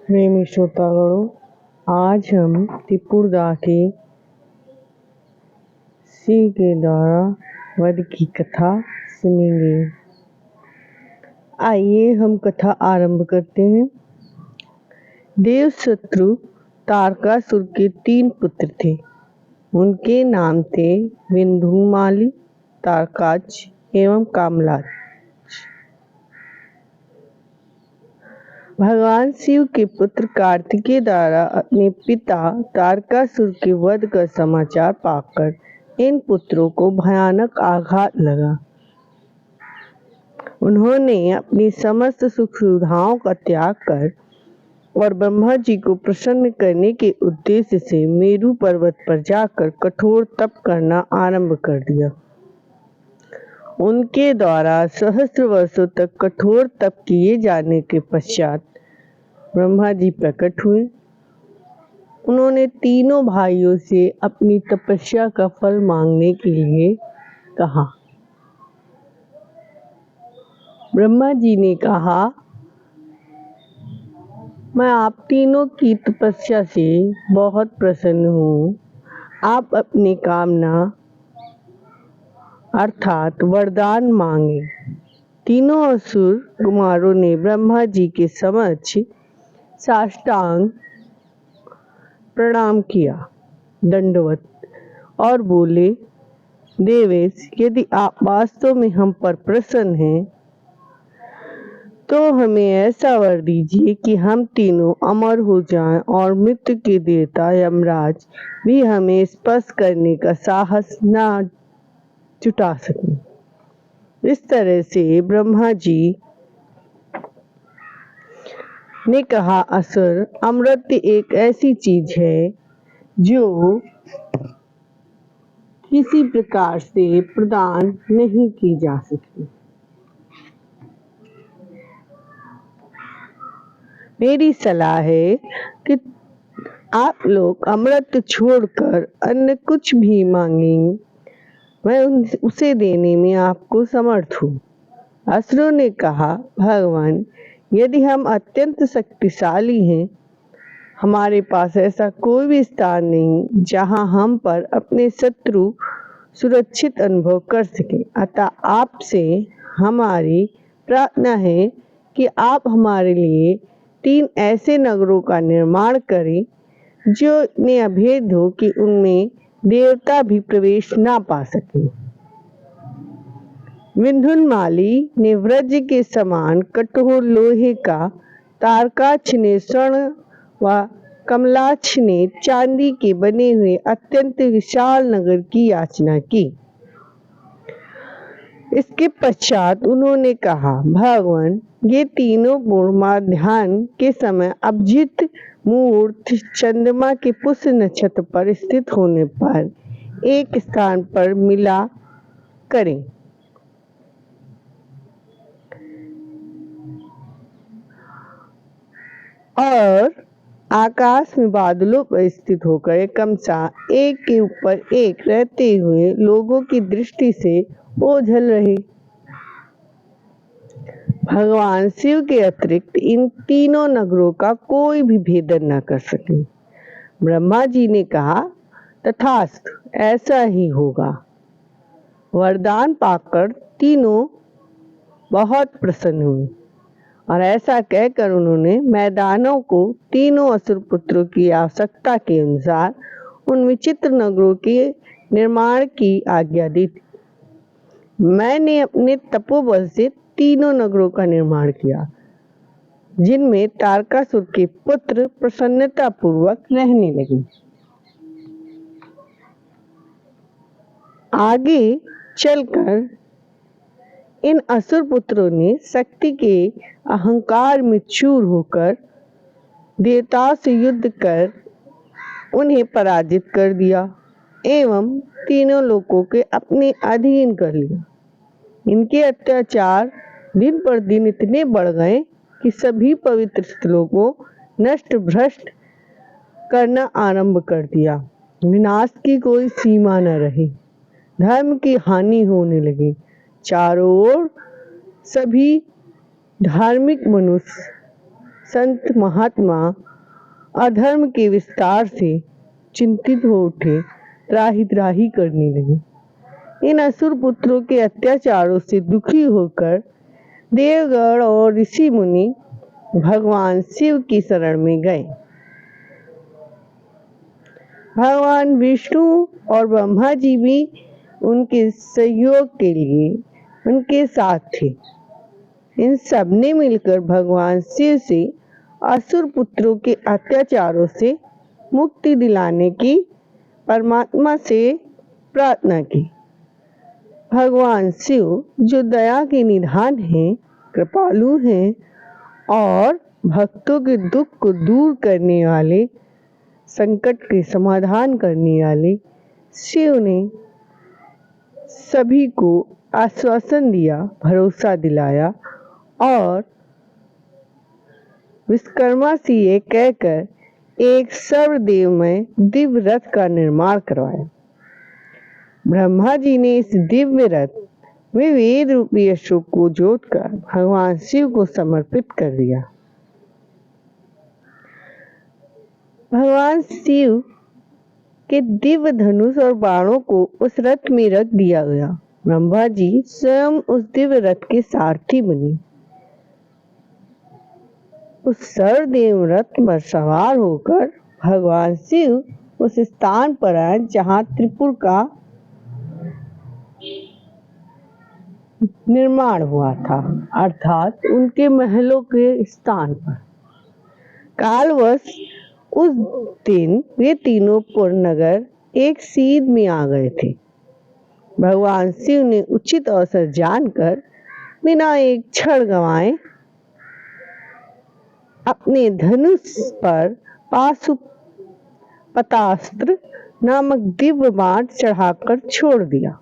प्रेमी श्रोतागणों, आज हम त्रिपुरदा के सिंह के द्वारा वध की कथा सुनेंगे। आइए हम कथा आरंभ करते हैं। देवशत्रु तारकासुर के 3 पुत्र थे। उनके नाम थे विंध्युमाली, तारकाच एवं कामलाच। भगवान शिव के पुत्र कार्तिकेय द्वारा अपने पिता तारकासुर के वध का समाचार पाकर इन पुत्रों को भयानक आघात लगा। उन्होंने अपनी समस्त सुख सुविधाओं का त्याग कर और ब्रह्मा जी को प्रसन्न करने के उद्देश्य से मेरु पर्वत पर जाकर कठोर तप करना आरंभ कर दिया। उनके द्वारा सहस्त्र वर्षों तक कठोर तप किए जाने के पश्चात ब्रह्मा जी प्रकट हुए। उन्होंने तीनों भाइयों से अपनी तपस्या का फल मांगने के लिए कहा। ब्रह्मा जी ने कहा, मैं आप तीनों की तपस्या से बहुत प्रसन्न हूँ। आप अपनी कामना अर्थात वरदान मांगे। तीनों असुर कुमारों ने ब्रह्मा जी के समक्ष साष्टांग प्रणाम किया, दंडवत, और बोले, देवेश, यदि आप वास्तव में हम पर प्रसन्न हैं तो हमें ऐसा वर दीजिए कि हम तीनों अमर हो जाएं और मृत्यु के देवता यमराज भी हमें स्पर्श करने का साहस न जुटा सकें। इस तरह से ब्रह्मा जी ने कहा, असुर, अमृत एक ऐसी चीज है जो किसी प्रकार से प्रदान नहीं की जा सकती। मेरी सलाह है कि आप लोग अमृत छोड़कर अन्य कुछ भी मांगें, मैं उसे देने में आपको समर्थ हूँ। असुरों ने कहा, भगवान, यदि हम अत्यंत शक्तिशाली हैं, हमारे पास ऐसा कोई भी स्थान नहीं जहां हम पर अपने शत्रु सुरक्षित अनुभव कर सकें। अतः आपसे हमारी प्रार्थना है कि आप हमारे लिए 3 ऐसे नगरों का निर्माण करें जो इतने अभेद हो कि उनमें देवता भी प्रवेश ना पा सके। विंध्युमाली ने वज्र के समान कठोर लोहे का, तारकाच ने स्वर्ण व कमलाच ने चांदी के बने हुए अत्यंत विशाल नगर की याचना की। इसके पश्चात उन्होंने कहा, भगवान, ये तीनों गुण ध्यान के समय अभिजित मुहूर्त चंद्रमा के पुष्य नक्षत्र पर स्थित होने पर एक स्थान पर मिला करें। और आकाश में बादलों पर स्थित होकर क्रमशः एक के ऊपर एक रहते हुए लोगों की दृष्टि से ओझल रहे। भगवान शिव के अतिरिक्त इन तीनों नगरों का कोई भी भेदन न कर सके। ब्रह्मा जी ने कहा, तथास्तु, ऐसा ही होगा। वरदान पाकर तीनों बहुत प्रसन्न हुए और ऐसा कहकर उन्होंने मैदानों को तीनों असुर पुत्रों की आवश्यकता के अनुसार उन विचित्र नगरों के निर्माण की आज्ञा दी थी। मैंने अपने तपोबल से तीनों नगरों का निर्माण किया जिनमें तारकासुर के पुत्र प्रसन्नता पूर्वक रहने लगे। आगे चलकर इन असुर पुत्रों ने शक्ति के अहंकार में चूर होकर देवताओं से युद्ध कर उन्हें पराजित कर दिया एवं तीनों लोकों के अपने अधीन कर लिया। इनके अत्याचार दिन पर दिन इतने बढ़ गए कि सभी पवित्र स्थलों को नष्ट भ्रष्ट करना आरंभ कर दिया। विनाश की कोई सीमा न रही। धर्म की हानि होने लगी। चारों ओर सभी धार्मिक मनुष्य संत महात्मा अधर्म के विस्तार से चिंतित हो उठे, त्राही त्राही करने लगे। इन असुर पुत्रों के अत्याचारों से दुखी होकर देवगण और ऋषि मुनि भगवान शिव की शरण में गए। भगवान विष्णु और ब्रह्मा जी भी उनके सहयोग के लिए उनके साथ थे। इन सब ने मिलकर भगवान शिव से असुर पुत्रों के अत्याचारों से मुक्ति दिलाने की परमात्मा से प्रार्थना की। भगवान शिव जो दया के निधान हैं, कृपालु हैं और भक्तों के दुख को दूर करने वाले, संकट के समाधान करने वाले शिव ने सभी को आश्वासन दिया, भरोसा दिलाया और विश्वकर्मा से ये कहकर एक सर्वदेवमय दिव्य रथ का निर्माण करवाया। ब्रह्मा जी ने इस दिव्य रथ में वेद रूपी अशोक को जोतकर भगवान शिव को समर्पित कर दिया। भगवान शिव के दिव्य धनुष और बाणों को उस रथ में रख दिया गया। ब्रह्मा जी स्वयं उस दिव्य रथ के सारथी बने। उस सर्वदेव रथ पर सवार होकर भगवान शिव उस स्थान पर आए जहाँ त्रिपुर का निर्माण हुआ था, अर्थात उनके महलों के स्थान पर। कालवश उस दिन वे तीनों पुर नगर एक सीध में आ गए थे। भगवान शिव ने उचित अवसर जानकर बिना एक क्षण गंवाए अपने धनुष पर पाशुपतास्त्र नामक दिव्य बाण चढ़ाकर छोड़ दिया,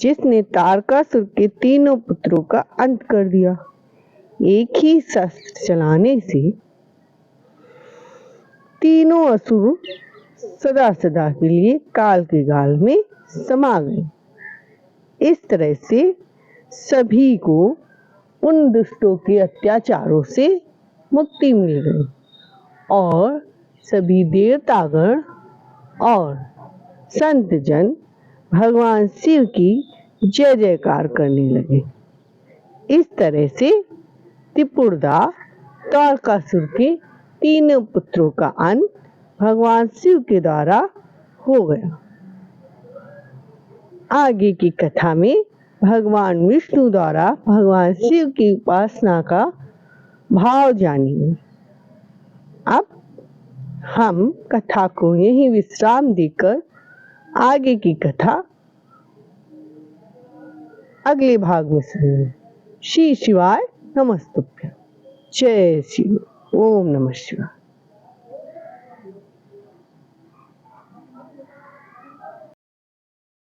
जिसने तारकासुर के तीनों पुत्रों का अंत कर दिया। एक ही शस्त्र चलाने से तीनों असुर सदा सदा के लिए काल के गाल में समा गए। इस तरह से सभी को उन दुष्टों के अत्याचारों से मुक्ति मिल गई और सभी देवतागण और संत जन भगवान शिव की जय जयकार करने लगे। इस तरह से त्रिपुरदा तारकासुर के तीनों पुत्रों का अंत भगवान शिव के द्वारा हो गया। आगे की कथा में भगवान विष्णु द्वारा भगवान शिव की उपासना का भाव जानेंगे। अब हम कथा को यहीं विश्राम देकर आगे की कथा अगले भाग में सुनेंगे। श्री शिवाय नमस्तुभ्यं। जय शिव। ओम नमः शिवाय।